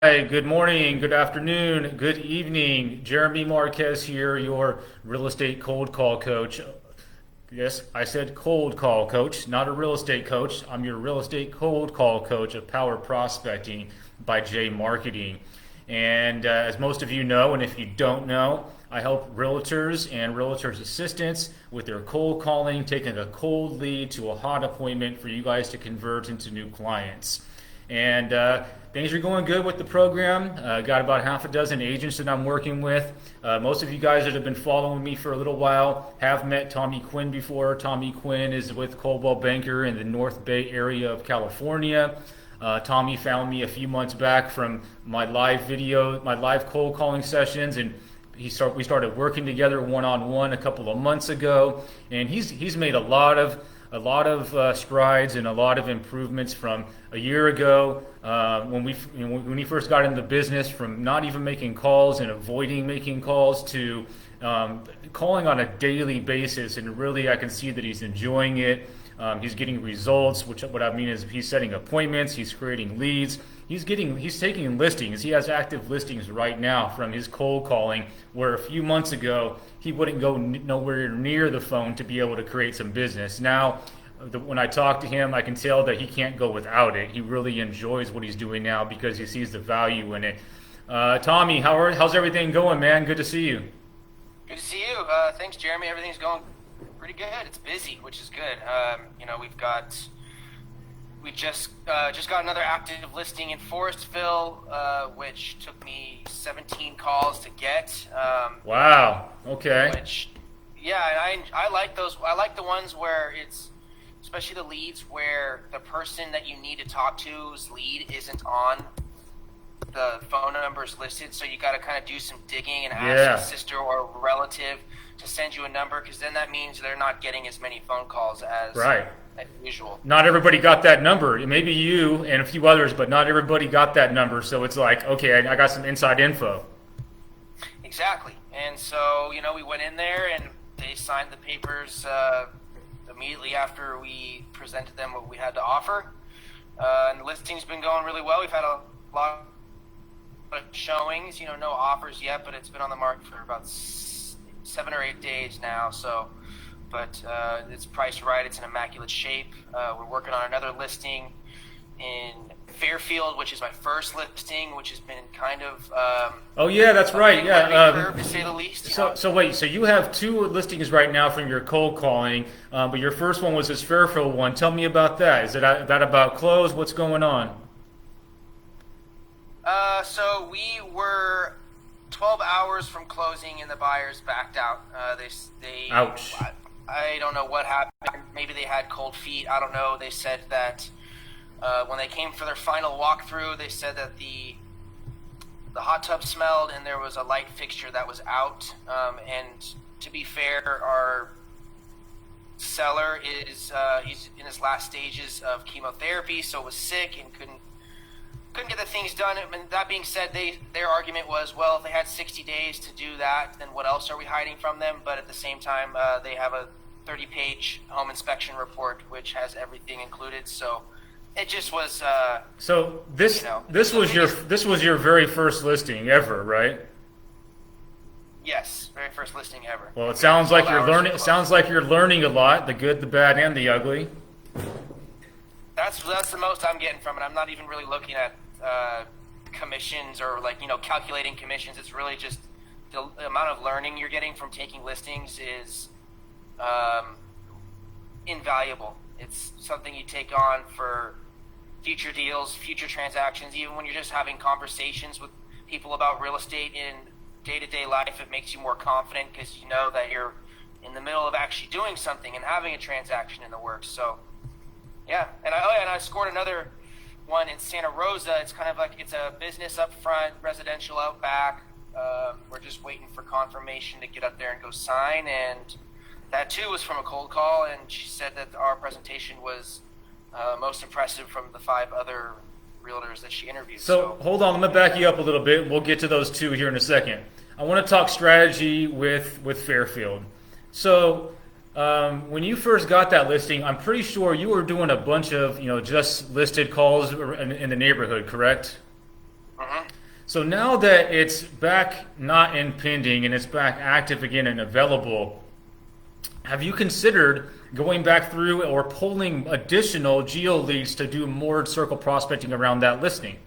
Hi, good morning, good afternoon, good evening. Jeremy Marquez here, your real estate cold call coach. Yes, I said cold call coach, not a real estate coach. I'm your real estate cold call coach of Power Prospecting by jmarqeting. And as most of you know, and if you don't know, I help realtors and realtors assistants with their cold calling, taking a cold lead to a hot appointment for you guys to convert into new clients. And things are going good with the program. Got about half a dozen agents that I'm working with. Most of you guys that have been following me for a little while have met Tommy Quinn before. Tommy Quinn is with Coldwell Banker in the North Bay area of California. Tommy found me a few months back from my live cold calling sessions, and we started working together one-on-one a couple of months ago, and he's made a lot of strides and a lot of improvements from a year ago when he first got into the business, from not even making calls and avoiding making calls to calling on a daily basis. And really, I can see that he's enjoying it. He's getting results, which what I mean is he's setting appointments, he's creating leads, he's taking listings. He has active listings right now from his cold calling, where a few months ago he wouldn't go nowhere near the phone to be able to create some business. Now, when I talk to him, I can tell that he can't go without it. He really enjoys what he's doing now because he sees the value in it. Tommy, how's everything going, man? Good to see you. Good to see you. Thanks, Jeremy. Everything's going pretty good. It's busy, which is good. We just got another active listing in Forestville, which took me 17 calls to get. Wow. Okay. I like those. I like the ones where it's, especially the leads where the person that you need to talk to's lead isn't on the phone numbers listed, so you got to kind of do some digging and ask a sister or a relative to send you a number, because then that means they're not getting as many phone calls as usual. Not everybody got that number. Maybe you and a few others, but not everybody got that number. So it's like, okay, I got some inside info. Exactly. And so, we went in there and they signed the papers immediately after we presented them what we had to offer. And the listing's been going really well. We've had a lot of showings, no offers yet, but it's been on the market for about 7 or 8 days now. But it's priced right. It's in immaculate shape. We're working on another listing in Fairfield, which is my first listing, which has been kind of oh yeah, that's right. Yeah, curve, to say the least. So wait, so you have 2 listings right now from your cold calling, but your first one was this Fairfield one. Tell me about that. Is that about close? What's going on? So we were 12 hours from closing, and the buyers backed out. They Ouch. I don't know what happened. Maybe they had cold feet. I don't know. They said that when they came for their final walkthrough, they said that the hot tub smelled and there was a light fixture that was out. And to be fair, our seller he's in his last stages of chemotherapy, so was sick and couldn't get the things done. And that being said, their argument was, well, if they had 60 days to do that, then what else are we hiding from them? But at the same time, they have a 30-page home inspection report which has everything included. So it just was. So this was your very first listing ever, right? Yes, very first listing ever. Well, it sounds like you're learning. It sounds like you're learning a lot: the good, the bad, and the ugly. That's the most I'm getting from it. I'm not even really looking at commissions or calculating commissions. It's really just the amount of learning you're getting from taking listings is invaluable. It's something you take on for future deals, future transactions. Even when you're just having conversations with people about real estate in day-to-day life, it makes you more confident because you know that you're in the middle of actually doing something and having a transaction in the works. So yeah, and I scored another one in Santa Rosa. It's kind of like, it's a business up front, residential out back. We're just waiting for confirmation to get up there and go sign, and that too was from a cold call, and she said that our presentation was most impressive from the 5 other realtors that she interviewed. So hold on, let me back you up a little bit. We'll get to those 2 here in a second. I want to talk strategy with Fairfield. So when you first got that listing, I'm pretty sure you were doing a bunch of just listed calls in the neighborhood, correct? Hmm. So now that it's back not in pending and it's back active again and available, have you considered going back through or pulling additional geo leads to do more circle prospecting around that listing?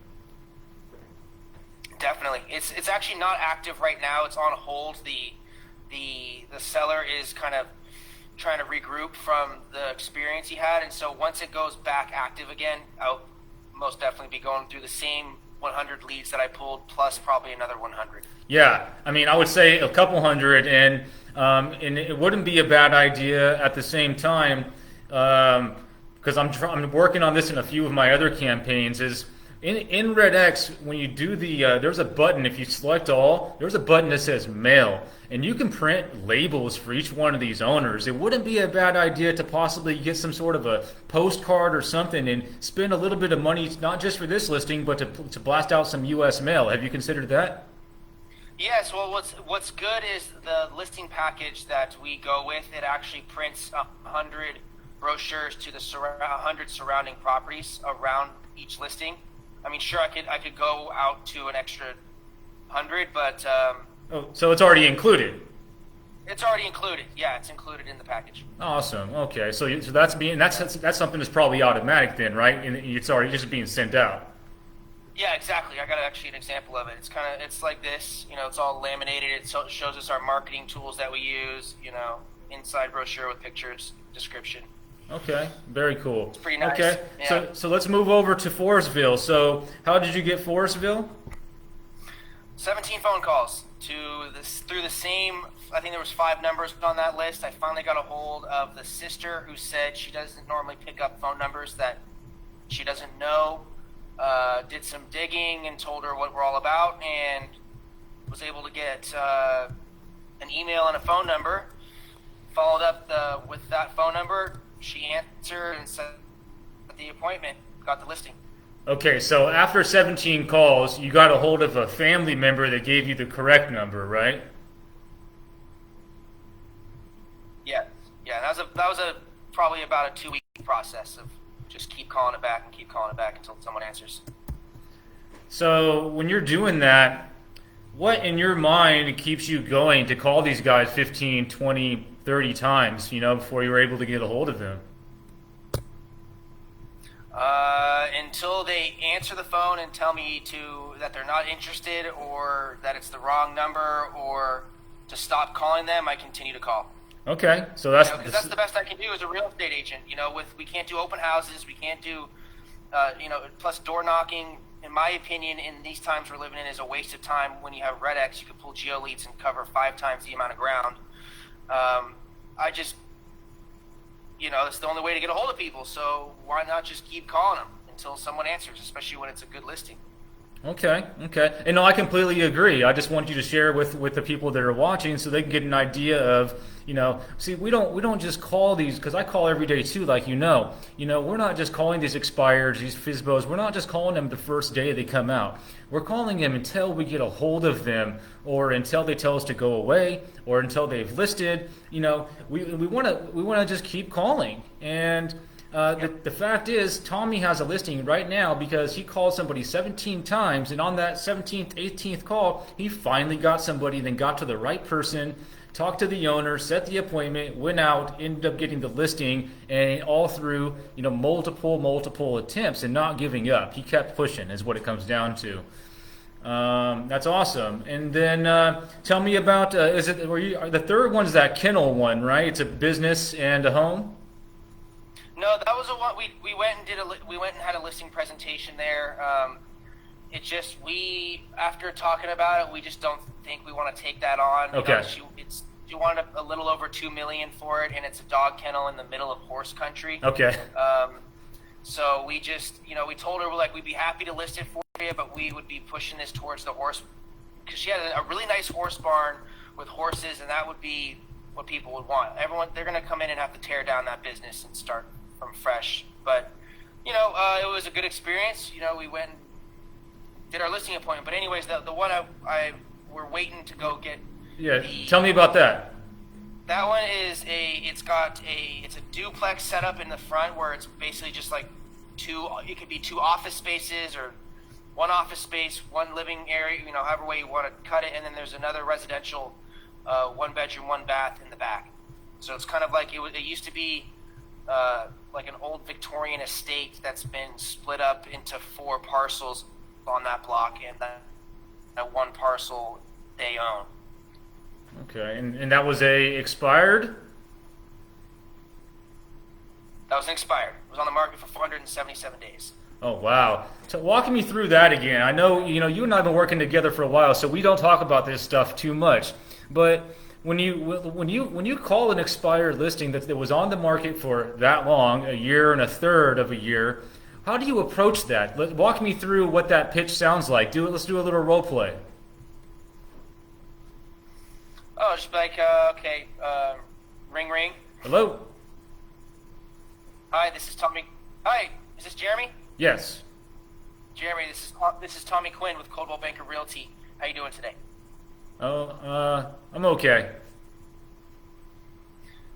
Definitely, it's actually not active right now. It's on hold. The seller is kind of trying to regroup from the experience he had, and so once it goes back active again, I'll most definitely be going through the same 100 leads that I pulled plus probably another 100. Yeah, I mean, I would say a couple hundred, and it wouldn't be a bad idea at the same time, because I'm working on this in a few of my other campaigns. Is in Red X when you do there's a button if you select all. There's a button that says mail, and you can print labels for each one of these owners. It wouldn't be a bad idea to possibly get some sort of a postcard or something and spend a little bit of money, not just for this listing, but to blast out some U.S. mail. Have you considered that? Yes, well, what's good is the listing package that we go with. It actually prints 100 brochures to the 100 surrounding properties around each listing. I mean, sure, I could go out to an extra 100, but Oh, so it's already included. it's already included. Yeah, it's included in the package. Awesome. Okay, so that's something that's probably automatic then, right? And it's already just being sent out. Yeah, exactly. I got actually an example of it. It's like this. It's all laminated. It shows us our marketing tools that we use. Inside brochure with pictures, description. Okay, very cool. It's pretty nice. Okay, Yeah. so let's move over to Forestville. So how did you get Forestville? 17 phone calls through the same. I think there was 5 numbers on that list. I finally got a hold of the sister who said she doesn't normally pick up phone numbers that she doesn't know. Did some digging and told her what we're all about, and was able to get an email and a phone number. Followed up with that phone number. She answered and set the appointment. Got the listing. Okay, so after 17 calls, you got a hold of a family member that gave you the correct number, right? Yeah, yeah. That was a probably about a 2-week process of just keep calling it back and keep calling it back until someone answers. So when you're doing that, what in your mind keeps you going to call these guys 15, 20, 30 times, before you're able to get a hold of them? Until they answer the phone and tell me that they're not interested or that it's the wrong number or to stop calling them, I continue to call. Okay, so that's Because that's the best I can do as a real estate agent. We can't do open houses, we can't do, plus door knocking. In my opinion, in these times we're living in, is a waste of time. When you have Red X, you can pull geo leads and cover 5 times the amount of ground. I just, it's the only way to get a hold of people. So why not just keep calling them until someone answers, especially when it's a good listing. Okay. And no, I completely agree. I just want you to share with the people that are watching so they can get an idea of, see, we don't just call these, because I call every day too, like we're not just calling these expireds, these FISBOs, we're not just calling them the first day they come out. We're calling them until we get a hold of them, or until they tell us to go away, or until they've listed. We want to just keep calling. And the fact is, Tommy has a listing right now because he called somebody 17 times, and on that 17th, 18th call, he finally got somebody, then got to the right person, talked to the owner, set the appointment, went out, ended up getting the listing, and all through multiple attempts and not giving up. He kept pushing, is what it comes down to. That's awesome. And then tell me about the third one's that kennel one, right? It's a business and a home. No, that was a one we went and had a listing presentation there. After talking about it, we just don't think we want to take that on. Okay. She wanted a little over $2 million for it, and it's a dog kennel in the middle of horse country. Okay. So we just, we told her we'd be happy to list it for you, but we would be pushing this towards the horse, because she had a really nice horse barn with horses, and that would be what people would want. They're going to come in and have to tear down that business and start from fresh. But it was a good experience. We went and did our listing appointment. But anyways, the one we're waiting to go get. Yeah, tell me about that. That one is it's a duplex setup in the front where it's basically just like it could be 2 office spaces or one office space, one living area, however way you want to cut it, and then there's another residential, one bedroom, one bath in the back. So it's kind of like it used to be like an old Victorian estate that's been split up into 4 parcels on that block, and that one parcel they own. Okay, and that was a expired? That was expired. It was on the market for 477 days. Oh, wow. So walking me through that again. I know, you and I have been working together for a while, so we don't talk about this stuff too much. But when you call an expired listing that was on the market for that long, a year and a third of a year, how do you approach that? Walk me through what that pitch sounds like. Let's do a little role play. Oh, just like, okay, ring ring. Hello? Hi, this is Tommy. Hi, is this Jeremy? Yes. Jeremy, this is Tommy Quinn with Coldwell Banker Realty. How you doing today? Oh, I'm okay.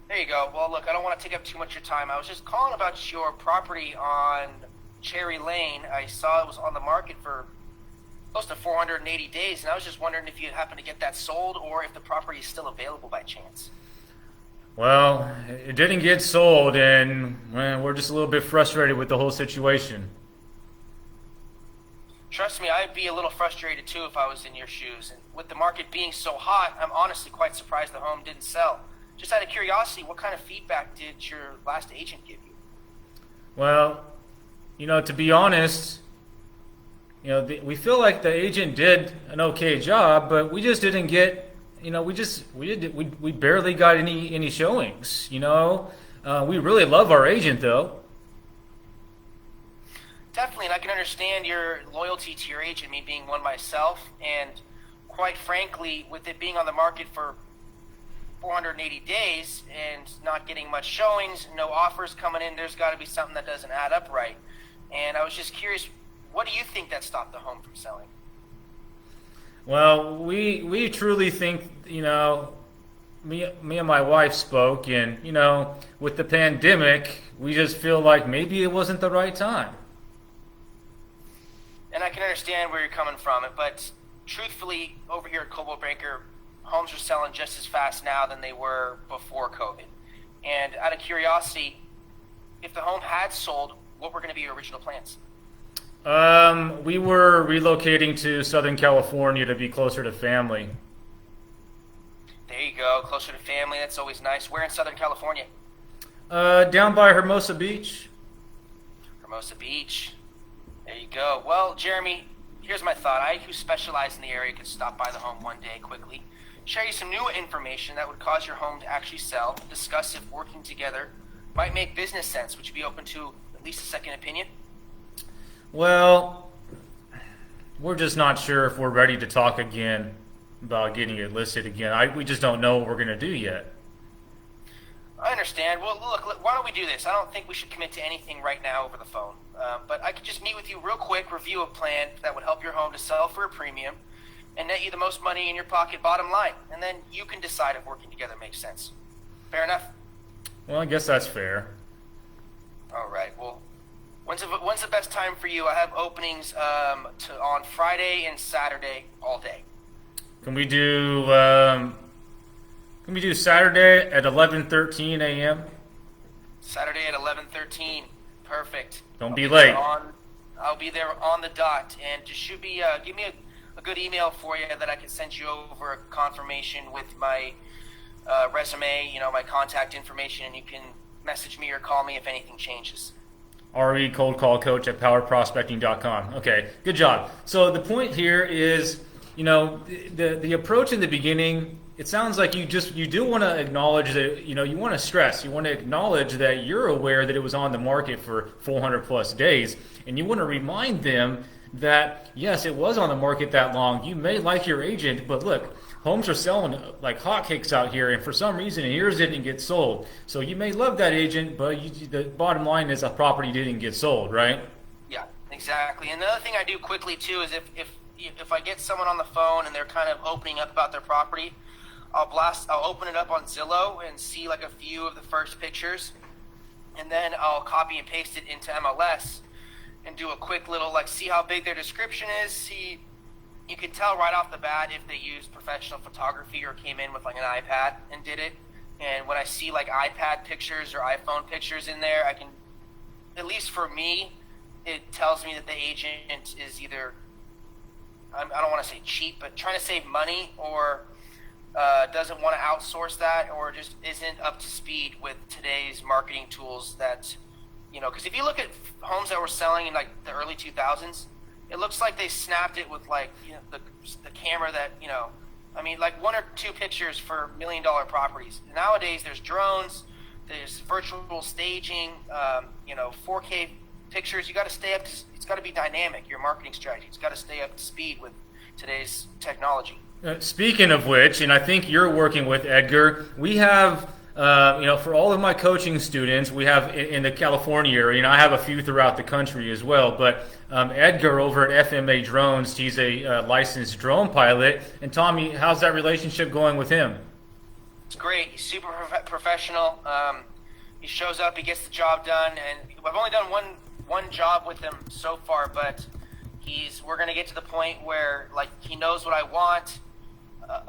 There you go. Well, look, I don't want to take up too much of your time. I was just calling about your property on Cherry Lane. I saw it was on the market for close to 480 days, and I was just wondering if you happen to get that sold or if the property is still available by chance. Well, it didn't get sold, and we're just a little bit frustrated with the whole situation. Trust me, I'd be a little frustrated too if I was in your shoes. And with the market being so hot, I'm honestly quite surprised the home didn't sell. Just out of curiosity, what kind of feedback did your last agent give you? Well, to be honest, we feel like the agent did an okay job, but we just didn't get, we barely got any showings. We really love our agent though. Definitely, and I can understand your loyalty to your agent, me being one myself, and quite frankly, with it being on the market for 480 days and not getting much showings, no offers coming in, there's got to be something that doesn't add up right. And I was just curious, what do you think that stopped the home from selling? Well, we truly think, me and my wife spoke, and, with the pandemic, we just feel like maybe it wasn't the right time. And I can understand where you're coming from, but truthfully, over here at Coldwell Banker, homes are selling just as fast now than they were before COVID. And out of curiosity, if the home had sold, what were going to be your original plans? We were relocating to Southern California to be closer to family. There you go, closer to family. That's always nice. Where in Southern California? Down by Hermosa Beach. Hermosa Beach. There you go. Well, Jeremy, here's my thought. I, who specialize in the area, could stop by the home one day quickly, share you some new information that would cause your home to actually sell, discuss if working together might make business sense. Would you be open to at least a second opinion? Well, we're just not sure if we're ready to talk again about getting it listed again. We just don't know what we're going to do yet. I understand. Well, look, why don't we do this? I don't think we should commit to anything right now over the phone. But I could just meet with you real quick, review a plan that would help your home to sell for a premium and net you the most money in your pocket, bottom line. And then you can decide if working together makes sense. Fair enough? Well, I guess that's fair. All right. Well, when's the best time for you? I have openings on Friday and Saturday all day. Can we do Saturday at 11:13 a.m.? Saturday at 11:13. Perfect. Don't be late. I'll be there on the dot. And just shoot me, give me a good email for you that I can send you over a confirmation with my resume, my contact information, and you can message me or call me if anything changes. RE Cold Call Coach at powerprospecting.com. Okay, good job. So the point here is, the approach in the beginning, it sounds like you do want to acknowledge that, you want to stress, you want to acknowledge that you're aware that it was on the market for 400 plus days, and you want to remind them that, yes, it was on the market that long. You may like your agent, but look, homes are selling like hotcakes out here, and for some reason yours didn't get sold. So you may love that agent, but the bottom line is a property didn't get sold, right? Yeah, exactly. And the other thing I do quickly too is if I get someone on the phone and they're kind of opening up about their property, I'll open it up on Zillow and see like a few of the first pictures, and then I'll copy and paste it into MLS. and do a quick little, like, see how big their description is. See, you can tell right off the bat if they used professional photography or came in with like an iPad and did it. And when I see like iPad pictures or iPhone pictures in there, I can, at least for me, it tells me that the agent is either, I don't want to say cheap, but trying to save money, or doesn't want to outsource that, or just isn't up to speed with today's marketing tools that, because if you look at homes that were selling in like the early 2000s, it looks like they snapped it with like, the camera that, like 1 or 2 pictures for $1 million properties. Nowadays there's drones, there's virtual staging, 4K pictures. You got to stay up to, it's got to be dynamic, your marketing strategy. It's got to stay up to speed with today's technology. Speaking of which, and I think you're working with Edgar, we have, for all of my coaching students, we have in the California area, I have a few throughout the country as well, but Edgar over at FMA Drones, he's a licensed drone pilot. And Tommy, how's that relationship going with him? It's great. He's super professional. He shows up, he gets the job done, and I've only done one job with him so far, but we're going to get to the point where like he knows what I want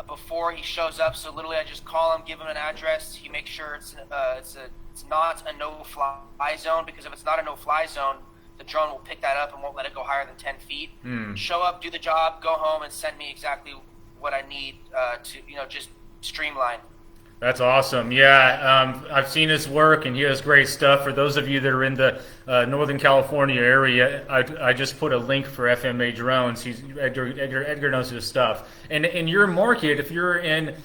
before he shows up. So literally I just call him, give him an address. He makes sure it's not a no-fly zone, because if it's not a no-fly zone, the drone will pick that up and won't let it go higher than 10 feet. Show up, do the job, go home, and send me exactly what I need to, just streamline. That's awesome. Yeah, I've seen his work, and he has great stuff. For those of you that are in the Northern California area, I just put a link for FMA Drones. Edgar knows his stuff. And in your market, if you're in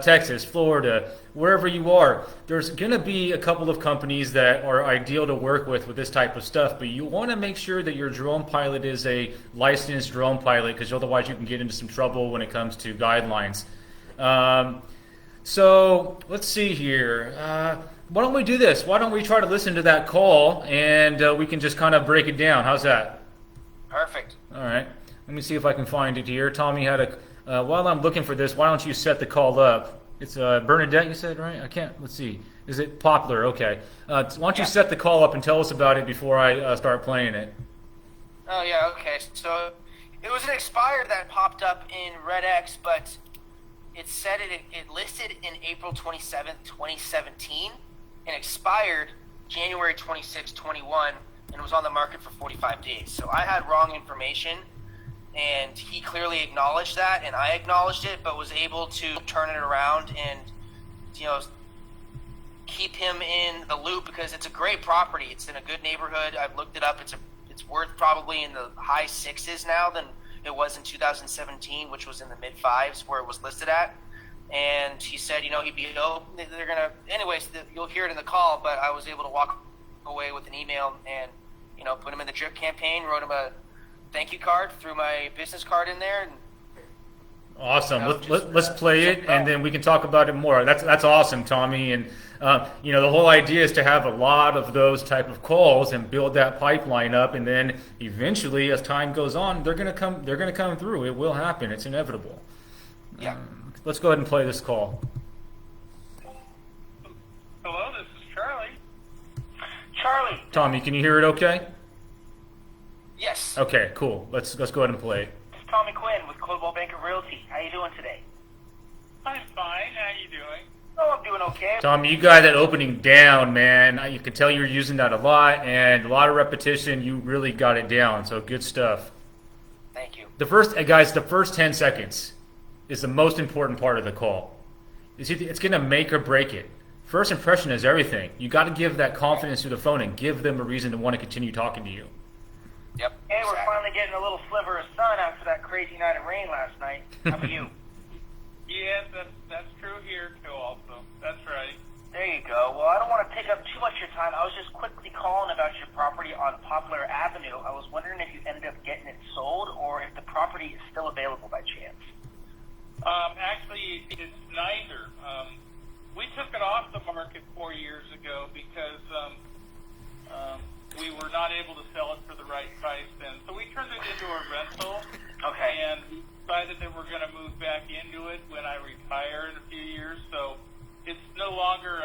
Texas, Florida, wherever you are, there's going to be a couple of companies that are ideal to work with this type of stuff, but you want to make sure that your drone pilot is a licensed drone pilot, because otherwise you can get into some trouble when it comes to guidelines. So let's see here. Why don't we do this? Why don't we try to listen to that call, and we can just kind of break it down. How's that? Perfect. All right. Let me see if I can find it here. Tommy had while I'm looking for this, why don't you set the call up? It's Bernadette, you said, right? I can't. Let's see. Is it Poplar? Okay. Why don't you set the call up and tell us about it before I start playing it? Oh, yeah, okay. So it was an expired that popped up in RedX, but it said it listed in April 27th, 2017, and expired January 26, 21, and was on the market for 45 days. So I had wrong information, and he clearly acknowledged that, and I acknowledged it, but was able to turn it around and, keep him in the loop, because it's a great property. It's in a good neighborhood. I've looked it up. It's worth probably in the high 6s now than it was in 2017, which was in the mid 5s where it was listed at. And he said, he'd be, they're going to, anyways, you'll hear it in the call, but I was able to walk away with an email and, put him in the drip campaign, wrote him a thank you card, threw my business card in there. And, awesome. Let's play it, and then we can talk about it more. That's awesome, Tommy. And the whole idea is to have a lot of those type of calls and build that pipeline up, and then eventually, as time goes on, they're gonna come through. It will happen. It's inevitable. Yeah. Let's go ahead and play this call. Hello, this is Charlie. Charlie. Tommy, can you hear it? Okay. Yes. Okay. Cool. Let's go ahead and play. It's Tommy Quinn with Coldwell Banker Realty. How you doing today? I'm fine. How you doing? Oh, I'm doing okay. Tommy, you got that opening down, man. You can tell you're using that a lot, and a lot of repetition. You really got it down. So good stuff. Thank you. The first 10 seconds is the most important part of the call. It's going to make or break it. First impression is everything. You got to give that confidence to the phone and give them a reason to want to continue talking to you. Yep. Hey, we're finally getting a little sliver of sun after that crazy night of rain last night. How about you? Yes, that's true here too. Also, that's right. There you go. Well, I don't want to take up too much of your time. I was just quickly calling about your property on Poplar Avenue. I was wondering if you ended up getting it sold, or if the property is still available by chance. Actually, it's neither. We took it off the market 4 years ago because we were not able to sell it for the right price then. So we turned it into a rental. Okay. And we decided that we're going to move back into it when I retire in a few years. So it's no longer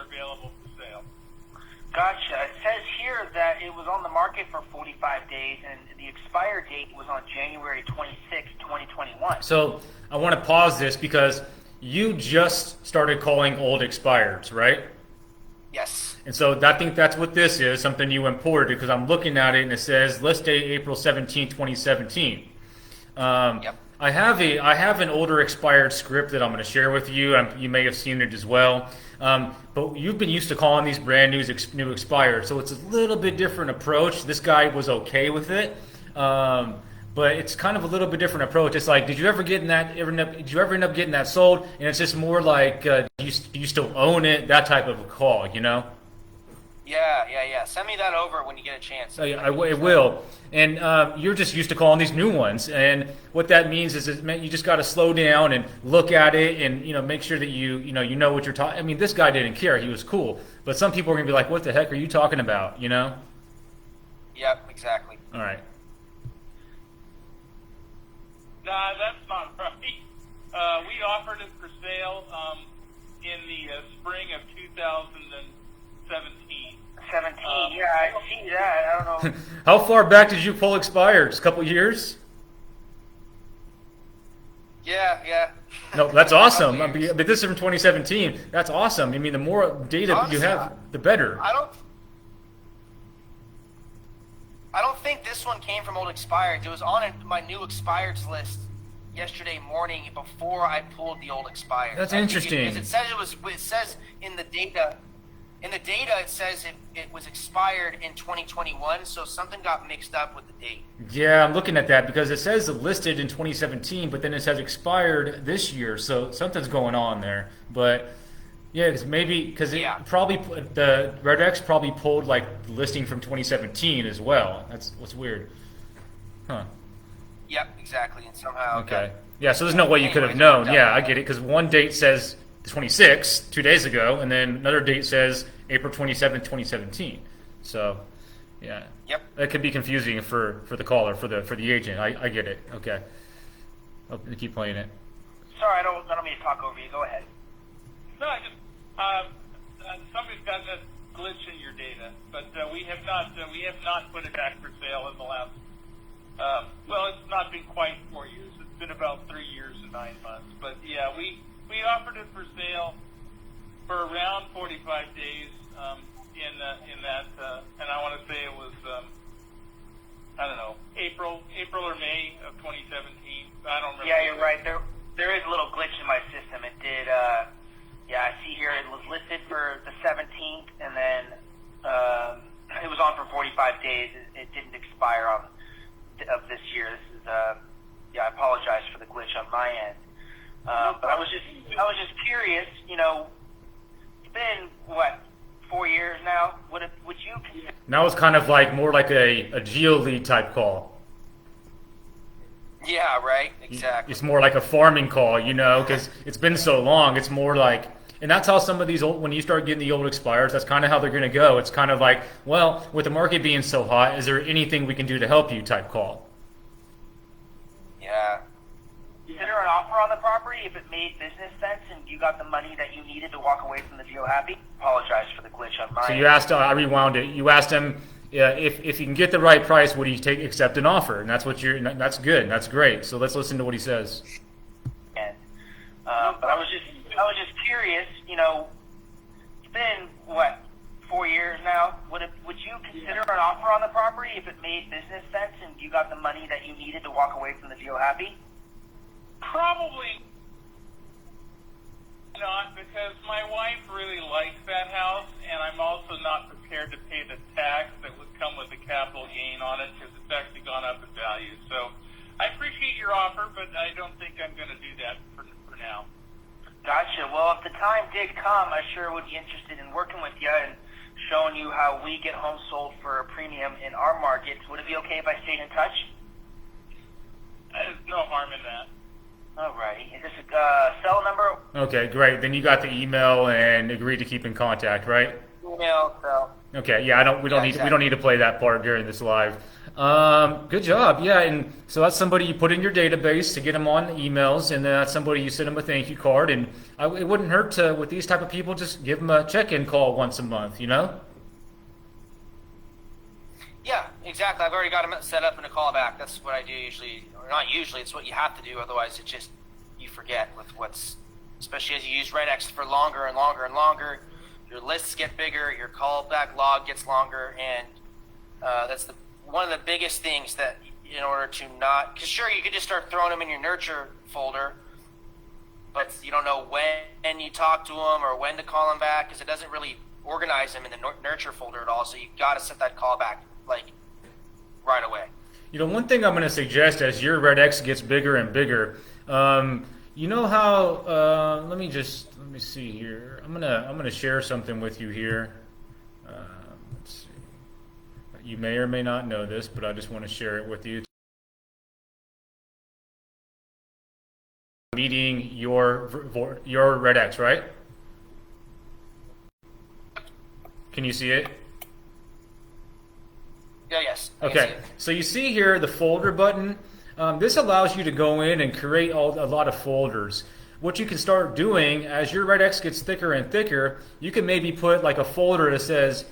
available for sale. Gotcha. It says here that it was on the market for 45 days, and the expire date was on January 26, 2021. So I want to pause this because you just started calling old expireds, right? Yes. And so I think that's what this is, something you imported, because I'm looking at it and it says list date April 17, 2017. Yep. I have an older expired script that I'm going to share with you. You may have seen it as well. But you've been used to calling these brand new expired, so it's a little bit different approach. This guy was okay with it. But it's kind of a little bit different approach. It's like, did you ever end up getting that sold? And it's just more like, do you still own it? That type of a call, you know? Yeah. Send me that over when you get a chance. Oh, yeah, it will. And you're just used to calling these new ones. And what that means is you just got to slow down and look at it and make sure that you know what you're talking. I mean, this guy didn't care. He was cool. But some people are going to be like, what the heck are you talking about, you know? Yep, exactly. All right. Nah, that's not right. We offered it for sale in the spring of 2017. 17. Yeah, I see that. I don't know. How far back did you pull expireds? A couple years? Yeah. No, that's awesome. But this is from 2017. That's awesome. I mean, the more data Honestly, you have, the better. I don't think this one came from old expireds. It was on my new expireds list yesterday morning before I pulled the old expireds. That's interesting. Because it says in the data. In the data, it says it was expired in 2021, so something got mixed up with the date. Yeah, I'm looking at that because it says listed in 2017, but then it says expired this year, so something's going on there. But yeah, probably the Red X probably pulled like the listing from 2017 as well. That's what's weird, huh? Yep, exactly, and somehow. Okay. Yeah, so there's no way you could have known. Yeah, I get it, because one date says the 26th, 2 days ago, and then another date says April 27th, 2017. So, yeah. Yep. That could be confusing for the caller, for the agent. I get it. Okay. I'll keep playing it. Sorry, I don't mean to talk over you. Go ahead. No, I just somebody's got a glitch in your data, but we have not put it back for sale in the last. Well, it's not been quite 4 years. It's been about 3 years and 9 months. But yeah, we offered it for sale for around 45 days in that, and I want to say it was I don't know, April or May of 2017. I don't remember. Yeah, you're right. There is a little glitch in my system. It did. Yeah, I see here it was listed for the 17th, and then it was on for 45 days. It didn't expire of this year. This is yeah. I apologize for the glitch on my end. But I was just curious. It's been what, 4 years now. Would you consider? Now it's kind of like more like a geo lead type call. Yeah, right. Exactly. It's more like a farming call, because it's been so long. It's more like, and that's how some of these when you start getting the old expires, that's kind of how they're going to go. It's kind of like, well, with the market being so hot, is there anything we can do to help you type call? Yeah. Consider an offer on the property if it made business sense and you got the money that you needed to walk away from the deal happy. Apologize for the glitch on my So end. you asked, I rewound it. You asked him if you can get the right price, would he accept an offer? And that's that's good. That's great. So let's listen to what he says. And, but I was just curious. It's been what, 4 years now. Would you consider an offer on the property if it made business sense and you got the money that you needed to walk away from the deal happy? Probably not, because my wife really likes that house, and I'm also not prepared to pay the tax that would come with the capital gain on it, because it's actually gone up in value. So I appreciate your offer, but I don't think I'm going to do that for now. Gotcha. Well, if the time did come, I sure would be interested in working with you and showing you how we get homes sold for a premium in our markets. Would it be okay if I stayed in touch? There's no harm in that. Alrighty. Is this a cell number? Okay, great. Then you got the email and agreed to keep in contact, right? Email, so. Okay, yeah. We don't need to play that part during this live. Good job. Yeah, and so that's somebody you put in your database to get them on emails, and then that's somebody you send them a thank you card. And it wouldn't hurt to, with these type of people, just give them a check-in call once a month. Exactly. I've already got them set up in a callback. That's what I do usually, or not usually. It's what you have to do. Otherwise, it just you forget with what's, especially as you use RedX for longer and longer and longer. Your lists get bigger, your callback log gets longer, and that's one of the biggest things that in order to not, because sure you could just start throwing them in your nurture folder, but you don't know when you talk to them or when to call them back because it doesn't really organize them in the nurture folder at all. So you got to set that callback like right away. One thing I'm going to suggest as your RedX gets bigger and bigger, you know how? Let me see here. I'm gonna share something with you here. Let's see. You may or may not know this, but I just want to share it with you. Meeting your RedX, right? Can you see it? Yeah, yes. Okay, so you see here the folder button. This allows you to go in and create a lot of folders. What you can start doing as your RedX gets thicker and thicker, you can maybe put like a folder that says,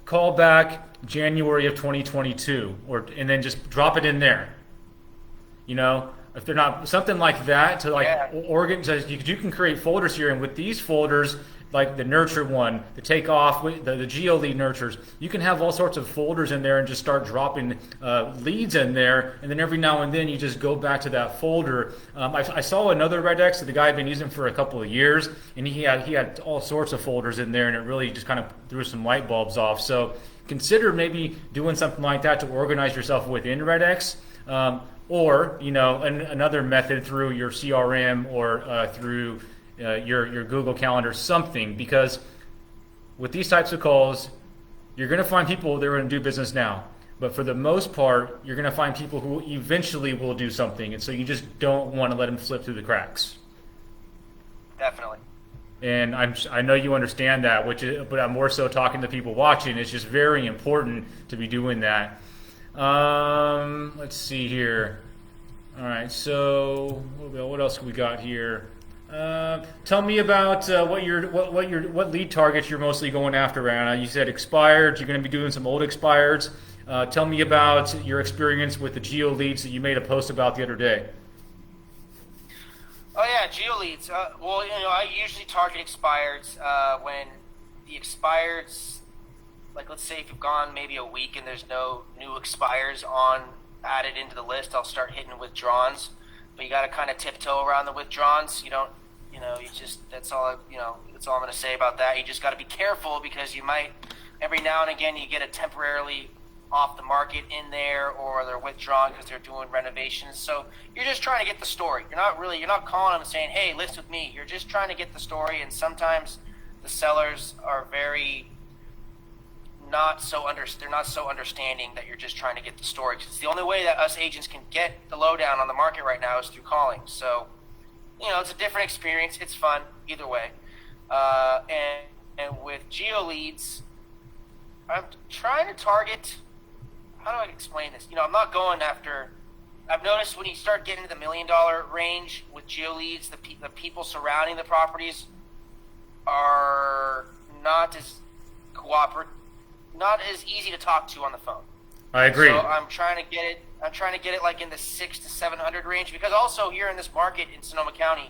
call back January of 2022, and then just drop it in there. If they're not something like that to organize, you can create folders here, and with these folders, like the nurture one, the takeoff, the geo lead nurtures, you can have all sorts of folders in there and just start dropping leads in there, and then every now and then you just go back to that folder. I saw another RedX that the guy had been using for a couple of years, and he had all sorts of folders in there, and it really just kind of threw some light bulbs off. So consider maybe doing something like that to organize yourself within RedX. Or another method through your CRM or through your Google Calendar, something, because with these types of calls, you're going to find people that are going to do business now. But for the most part, you're going to find people who eventually will do something, and so you just don't want to let them slip through the cracks. Definitely. And I know you understand that, but I'm more so talking to people watching. It's just very important to be doing that. Let's see here. All right, so what else we got here? Tell me about what lead targets you're mostly going after, Anna. You said expired. You're going to be doing some old expireds. Tell me about your experience with the geo leads that you made a post about the other day. Oh yeah, geo leads. Well, I usually target expireds when the expireds, like let's say if you've gone maybe a week and there's no new expires added into the list, I'll start hitting withdrawns. But you got to kind of tiptoe around the withdrawns. You don't, that's all. That's all I'm going to say about that. You just got to be careful because you might every now and again you get a temporarily off the market in there, or they're withdrawn because they're doing renovations. So you're just trying to get the story. You're not calling them and saying, "Hey, list with me." You're just trying to get the story, and sometimes the sellers are very they're not so understanding that you're just trying to get the story. 'Cause it's the only way that us agents can get the lowdown on the market right now is through calling. So, it's a different experience. It's fun either way. And with geo leads, I'm trying to target. How do I explain this? I'm not going after. I've noticed when you start getting to the $1 million range with geo leads, the people surrounding the properties are not as cooperative. Not as easy to talk to on the phone. I agree. So I'm trying to get it like in the 600 to 700 range, because also here in this market in Sonoma County,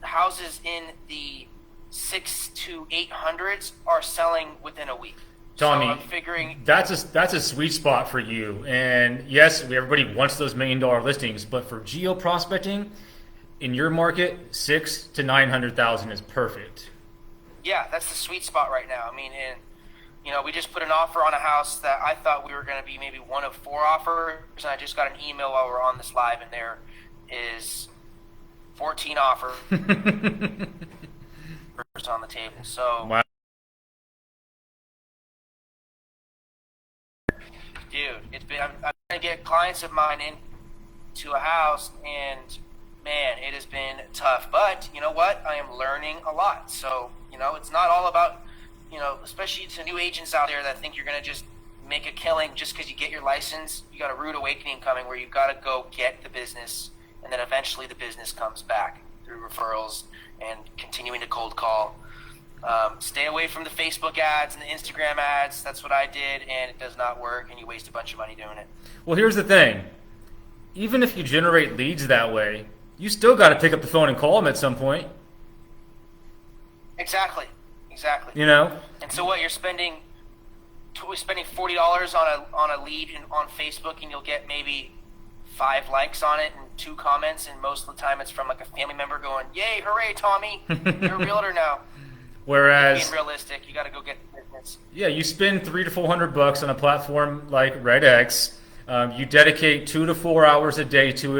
houses in the 600 to 800s are selling within a week. Tommy, so I'm figuring that's a sweet spot for you. And yes, everybody wants those $1 million listings, but for geo prospecting in your market, 600,000 to 900,000 is perfect. Yeah, that's the sweet spot right now. I mean, we just put an offer on a house that I thought we were going to be maybe one of 4 offers, and I just got an email while we're on this live, and there is 14 offers on the table. So, wow. Dude, I'm trying to get clients of mine into a house, and man, it has been tough. But you know what? I am learning a lot. So, it's not all about, especially to new agents out there that think you're going to just make a killing just because you get your license. You got a rude awakening coming where you've got to go get the business, and then eventually the business comes back through referrals and continuing to cold call. Stay away from the Facebook ads and the Instagram ads. That's what I did, and it does not work, and you waste a bunch of money doing it. Well, here's the thing. Even if you generate leads that way, you still got to pick up the phone and call them at some point. Exactly. You know? And so what, you're spending $40 on a lead on Facebook, and you'll get maybe 5 likes on it and 2 comments, and most of the time it's from like a family member going, "Yay, hooray, Tommy, you're a realtor now." Whereas, being realistic, you got to go get the business. yeah, you spend $300 to $400 on a platform like RedX. You dedicate 2 to 4 hours a day to it